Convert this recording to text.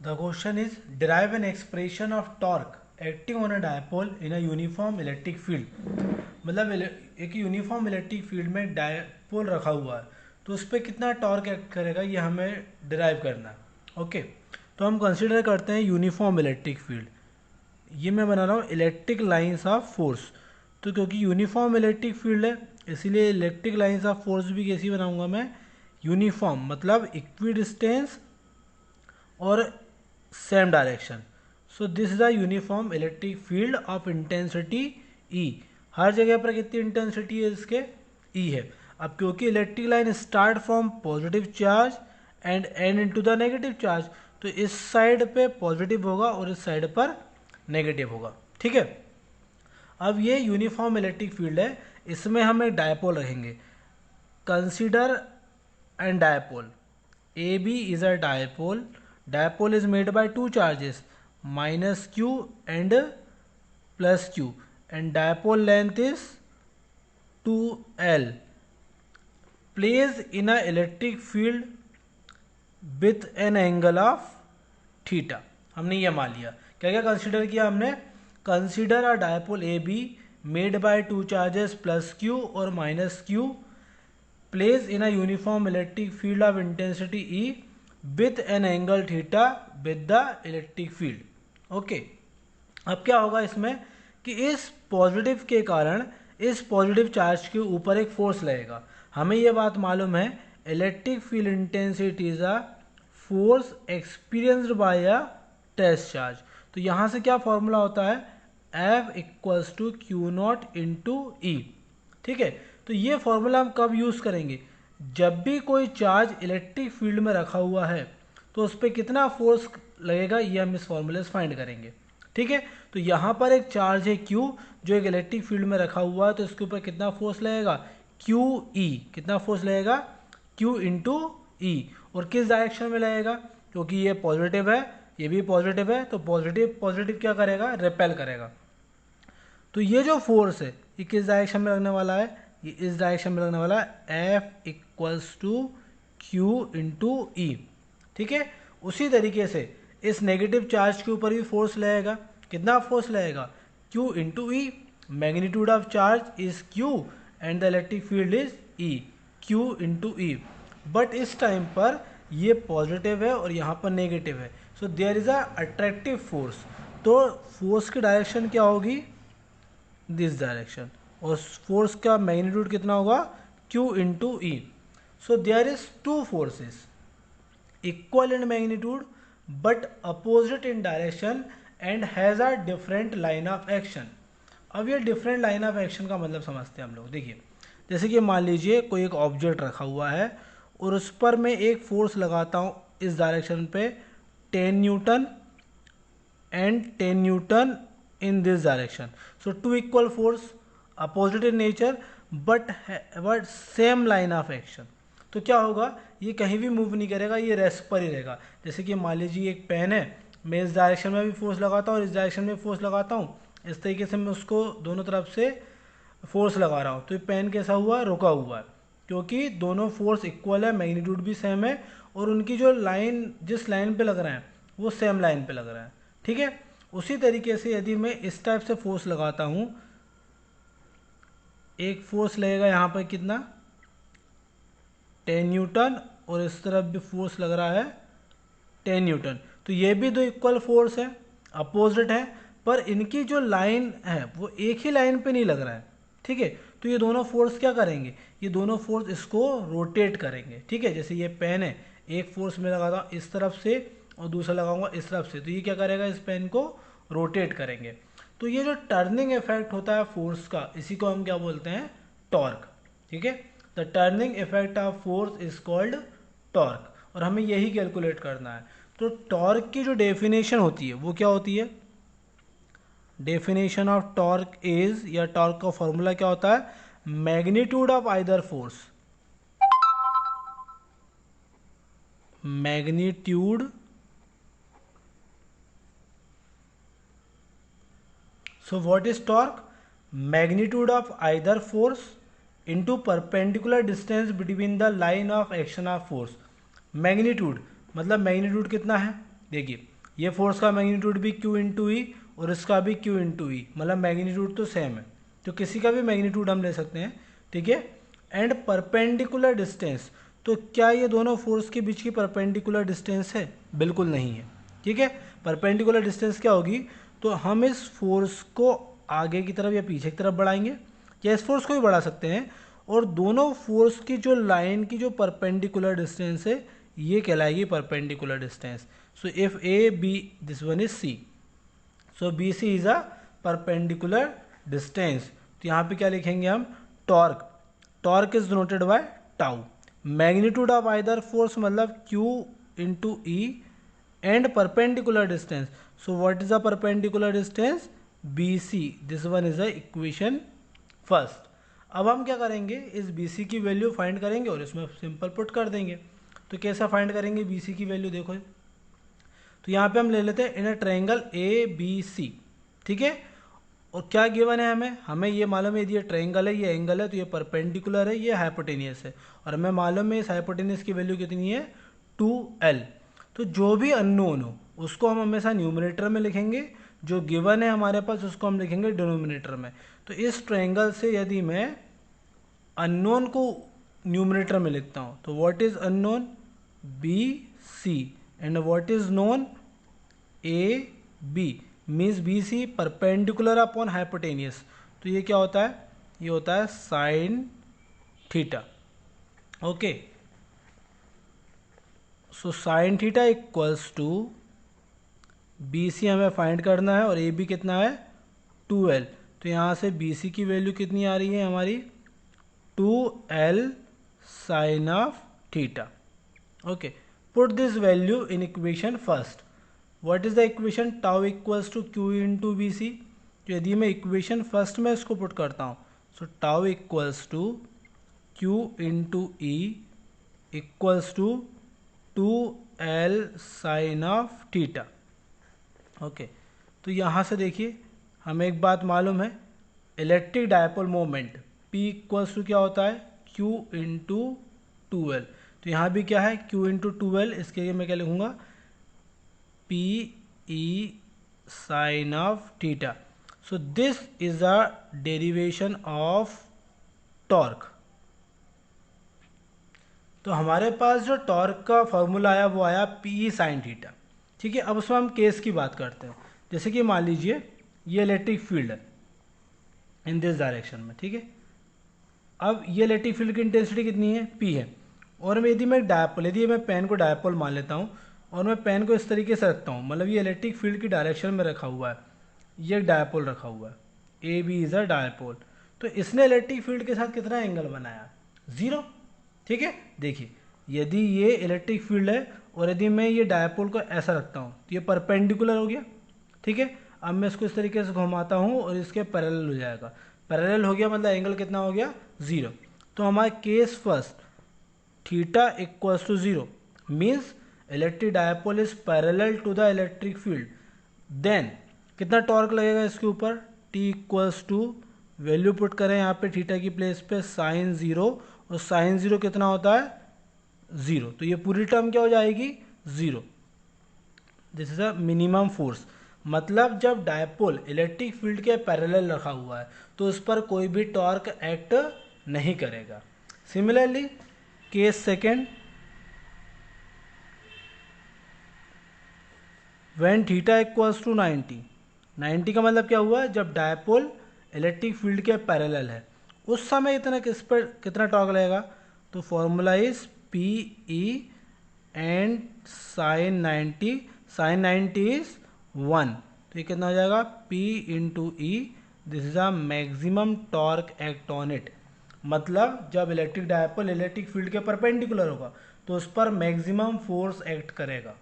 The question is derive an expression of torque acting on a dipole in a uniform electric field. मतलब एक uniform electric field में dipole रखा हुआ है तो उस पर कितना टॉर्क एक्ट करेगा ये हमें डिराइव करना है। ओके, तो हम कंसीडर करते हैं यूनिफॉर्म इलेक्ट्रिक फील्ड। ये मैं बना रहा हूँ इलेक्ट्रिक लाइंस ऑफ फोर्स। तो क्योंकि यूनिफॉर्म इलेक्ट्रिक फील्ड है इसीलिए इलेक्ट्रिक लाइंस ऑफ फोर्स भी कैसी बनाऊंगा मैं, यूनिफॉर्म, मतलब इक्वी डिस्टेंस और same direction. So this is the uniform electric field of intensity E. हर जगह पर कितनी इंटेंसिटी है इसके, ई है। अब क्योंकि electric line start from positive charge and and into the negative charge, तो इस साइड पे पॉजिटिव होगा और इस साइड पर नेगेटिव होगा। ठीक है, अब ये यूनिफॉर्म इलेक्ट्रिक फील्ड है, इसमें हम एक डायपोल रखेंगे। Consider an dipole A B is a dipole. Dipole is made by two charges minus q and plus q and dipole length is 2l. Placed in a electric field with an angle of theta. हमने ये मान लिया। क्या क्या consider किया हमने, consider a dipole A B made by two charges plus Q और minus Q place in a uniform electric field of intensity E with an angle theta with the electric field. Okay, अब क्या होगा इसमें कि इस positive के कारण इस पॉजिटिव चार्ज के ऊपर एक फोर्स लगेगा। हमें यह बात मालूम है electric field intensity is a force experienced by a test charge. तो यहाँ से क्या फॉर्मूला होता है, F equals to Q naught into E. ठीक है, तो ये फॉर्मूला हम कब यूज़ करेंगे, जब भी कोई चार्ज इलेक्ट्रिक फील्ड में रखा हुआ है तो उस पर कितना फोर्स लगेगा ये हम इस फॉर्मूले से फाइंड करेंगे। ठीक है, तो यहाँ पर एक चार्ज है Q जो एक इलेक्ट्रिक फील्ड में रखा हुआ है, तो इसके ऊपर कितना फोर्स लगेगा, QE। कितना फोर्स लगेगा, Q इंटू ई। और किस डायरेक्शन में लगेगा, क्योंकि ये पॉजिटिव है ये भी पॉजिटिव है, तो पॉजिटिव पॉजिटिव क्या करेगा, रिपेल करेगा। तो ये जो फोर्स है ये किस डायरेक्शन में लगने वाला है, ये इस डायरेक्शन में लगने वाला है, F equals to Q into E. ठीक है, उसी तरीके से इस नेगेटिव चार्ज के ऊपर भी फोर्स लगेगा। कितना फोर्स लगेगा, Q into E. Magnitude of charge is Q and the electric field is E, Q into E. But इस टाइम पर ये पॉजिटिव है और यहाँ पर नेगेटिव है, so there is a attractive force. तो फोर्स की डायरेक्शन क्या होगी, दिस डायरेक्शन, और फोर्स का मैग्नीट्यूड कितना होगा, Q into E. So there is two forces equal in magnitude but opposite in direction and has a different line of action. अब ये डिफरेंट लाइन ऑफ एक्शन का मतलब समझते हैं हम लोग। देखिए, जैसे कि मान लीजिए कोई एक ऑब्जेक्ट रखा हुआ है और उस पर मैं एक फोर्स लगाता हूँ इस डायरेक्शन पे 10 Newton and 10 Newton in this direction. So two equal force opposite in nature but same line of action. तो क्या होगा, ये कहीं भी मूव नहीं करेगा, ये रेस्ट पर ही रहेगा। जैसे कि मान लीजिए एक पेन है, मैं इस डायरेक्शन में भी फोर्स लगाता हूँ और इस डायरेक्शन में फोर्स लगाता हूँ, इस तरीके से मैं उसको दोनों तरफ से फोर्स लगा रहा हूँ, तो ये पेन कैसा हुआ, रुका हुआ है, क्योंकि दोनों फोर्स इक्वल है, मैग्नीट्यूड भी सेम है और उनकी जो लाइन जिस लाइन पे लग रहे हैं वो सेम लाइन पे लग रहा है। ठीक है, उसी तरीके से यदि मैं इस टाइप से फोर्स लगाता हूं, एक फोर्स लगेगा यहाँ पर कितना 10 न्यूटन और इस तरफ भी फोर्स लग रहा है 10 न्यूटन, तो ये भी दो इक्वल फोर्स है, अपोजिट है, पर इनकी जो लाइन है वो एक ही लाइन पे नहीं लग रहा है। ठीक है, तो ये दोनों फोर्स क्या करेंगे, ये दोनों फोर्स इसको रोटेट करेंगे। ठीक है, जैसे ये पेन है, एक फोर्स में लगाता हूँ इस तरफ से और दूसरा लगाऊंगा इस तरफ से, तो ये क्या करेगा, इस पेन को रोटेट करेंगे। तो ये जो टर्निंग इफेक्ट होता है फोर्स का, इसी को हम क्या बोलते हैं, टॉर्क। ठीक है, the turning effect of force is called torque, और हमें यही कैलकुलेट करना है। तो टॉर्क की जो डेफिनेशन होती है वो क्या होती है, डेफिनेशन ऑफ टॉर्क इज, या टॉर्क का फॉर्मूला क्या होता है, magnitude of either force, magnitude, so what is torque, magnitude of either force into perpendicular distance between the line of action of force। Magnitude मतलब मैग्नीट्यूड कितना है, देखिए ये फोर्स का मैग्नीट्यूड भी Q इंटू ई और इसका भी Q इंटू ई, मतलब मैग्नीट्यूड तो सेम है, तो किसी का भी मैग्नीट्यूड हम ले सकते हैं, ठीक है। एंड परपेंडिकुलर डिस्टेंस, तो क्या ये दोनों फोर्स के बीच की परपेंडिकुलर डिस्टेंस है? बिल्कुल नहीं है, ठीक है। परपेंडिकुलर डिस्टेंस क्या होगी? तो हम इस फोर्स को आगे की तरफ या पीछे की तरफ बढ़ाएंगे, या इस फोर्स को भी बढ़ा सकते हैं, और दोनों फोर्स की जो लाइन की जो परपेंडिकुलर डिस्टेंस है ये कहलाएगी perpendicular distance. So if A B, this one is C, so B C is a perpendicular distance. तो यहाँ पे क्या लिखेंगे हम? Torque, torque is denoted by tau. Magnitude of either force मतलब Q into E and perpendicular distance, so what is the perpendicular distance? BC, this one is the equation first. अब हम क्या करेंगे, इस BC की वैल्यू फाइंड करेंगे और इसमें सिंपल पुट कर देंगे। तो कैसा फाइंड करेंगे BC की वैल्यू? देखो, तो यहाँ पे हम ले लेते हैं इन अ ट्रायंगल ABC, ठीक है। और क्या गिवन है हमें ये मालूम है यदि ये ट्रायंगल है, ये एंगल है, तो ये परपेंडिकुलर है, ये हाइपोटेनियस है, और हमें मालूम है इस हाइपोटेनियस की वैल्यू कितनी है? 2L। तो जो भी अननोन हो उसको हम हमेशा न्यूमरेटर में लिखेंगे, जो गिवन है हमारे पास उसको हम लिखेंगे डिनोमिनेटर में। तो इस ट्रायंगल से यदि मैं अननोन को न्यूमरेटर में लिखता हूँ, तो what is unknown? BC and what is known? AB, means BC perpendicular upon hypotenuse. तो ये क्या होता है? ये होता है sine theta. Okay, so sine theta equals to BC हमें फाइंड करना है और AB कितना है? 2L। तो यहाँ से BC की वैल्यू कितनी आ रही है हमारी? 2L sine of theta. Okay, put this value in equation first. What is the equation? Tau equals to Q into BC। तो यदि मैं इक्वेशन फर्स्ट में इसको पुट करता हूँ, so tau equals to Q into E equals to 2L sine of theta. Okay, तो यहाँ से देखिए हमें एक बात मालूम है, electric dipole moment P equals to क्या होता है? Q into 2L। तो यहाँ भी क्या है? Q into 2L। इसके लिए मैं क्या लिखूँगा? PE sine of theta. So this is a derivation of torque. तो हमारे पास जो टॉर्क का फॉर्मूला आया वो आया PE साइन थीटा, ठीक है। अब उसमें हम केस की बात करते हैं। जैसे कि मान लीजिए ये इलेक्ट्रिक फील्ड है इन दिस डायरेक्शन में, ठीक है। अब ये इलेक्ट्रिक फील्ड की इंटेंसिटी कितनी है? P है। और यदि मैं डायपोल, यदि मैं पेन को डायपोल मान लेता हूँ और मैं पेन को इस तरीके से रखता हूँ, मतलब ये इलेक्ट्रिक फील्ड की डायरेक्शन में रखा हुआ है, ये डायपोल रखा हुआ है, AB इज अ डायपोल। तो इसने इलेक्ट्रिक फील्ड के साथ कितना एंगल बनाया? 0, ठीक है। देखिए यदि ये इलेक्ट्रिक फील्ड है और यदि मैं ये डायपोल को ऐसा रखता हूँ तो ये परपेंडिकुलर हो गया, ठीक है। अब मैं इसको इस तरीके से घुमाता हूँ और इसके पैरेलल हो जाएगा। पैरेलल हो गया मतलब एंगल कितना हो गया? 0। तो हमारा case first theta equals to 0 means electric dipole is parallel to the electric field. Then कितना टॉर्क लगेगा इसके ऊपर? T equals to, value put करें यहाँ पे थीटा की प्लेस पे, साइन 0, और साइन 0 कितना होता है? 0। तो ये पूरी टर्म क्या हो जाएगी? 0। This is a minimum force. मतलब जब डायपोल इलेक्ट्रिक फील्ड के पैरेलल रखा हुआ है तो उस पर कोई भी टॉर्क एक्ट नहीं करेगा। Similarly case second, when theta equals to 90, 90 का मतलब क्या हुआ? जब डायपोल इलेक्ट्रिक फील्ड के पैरेलल है उस समय इतना किस पर कितना टॉर्क लगेगा? तो formula is PE and sine 90, sine 90 is 1। तो ये कितना हो जाएगा? P into E, this is a maximum torque act on it. मतलब जब इलेक्ट्रिक डायपोल इलेक्ट्रिक फील्ड के परपेंडिकुलर होगा तो उस पर मैक्सिमम फोर्स एक्ट करेगा।